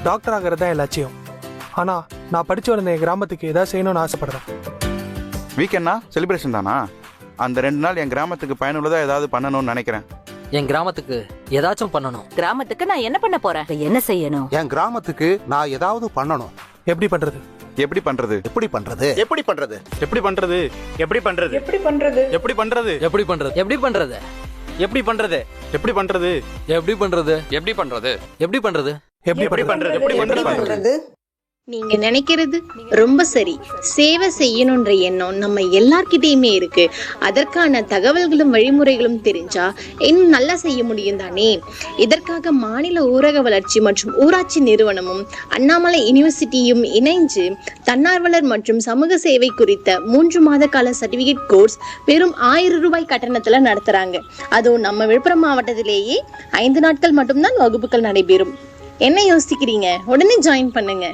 Doctor ஆகிறது தான் என் லட்சியம். ஆனா நான் படிச்சு வளர்ந்த என் கிராமத்துக்கு ஏதாவது செய்யணும்னு ஆசைப்படுறேன். வீக்கெண்ட்னா செலிப்ரேஷன் தானா? அந்த 2 நாள் என் கிராமத்துக்கு பயனுள்ளதா ஏதாவது பண்ணணும்னு நினைக்கிறேன். என் கிராமத்துக்கு ஏதாச்சும் பண்ணணும். கிராமத்துக்கு நான் என்ன பண்ண போறேன்? என்ன செய்யணும்? என் கிராமத்துக்கு நான் ஏதாவது பண்ணணும். எப்படி பண்றது? எப்படி பண்றது? எப்படி பண்றது? எப்படி பண்றது? எப்படி பண்றது? எப்படி பண்றது? எப்படி பண்றது? எப்படி பண்றது? எப்படி பண்றது? எப்படி பண்றது? எப்படி பண்றது? எப்படி பண்றது? எப்படி பண்றது? எப்படி பண்றது? எப்படி பண்றது? எப்படி பண்றது? எப்படி பண்றது? நீங்க நினைக்கிறது ரொம்ப சரி. சேவை செய்யணுன்ற எண்ணம் நம்ம எல்லார்கிட்டயுமே இருக்கு. அதற்கான தகவல்களும் வழிமுறைகளும் தெரிஞ்சா இன்னும் நல்லா செய்ய முடியும் தானே. இதற்காக மாநில ஊரக வளர்ச்சி மற்றும் ஊராட்சி நிறுவனமும் அண்ணாமலை யூனிவர்சிட்டியும் இணைஞ்சு தன்னார்வலர் மற்றும் சமூக சேவை குறித்த 3 மாத கால சர்டிபிகேட் கோர்ஸ் வெறும் 1000 ரூபாய் கட்டணத்துல நடத்துறாங்க. அதுவும் நம்ம விழுப்புரம் மாவட்டத்திலேயே 5 நாட்கள் மட்டும்தான் வகுப்புகள் நடைபெறும். என்ன யோசிக்கிறீங்க? உடனே ஜாயின் பண்ணுங்க.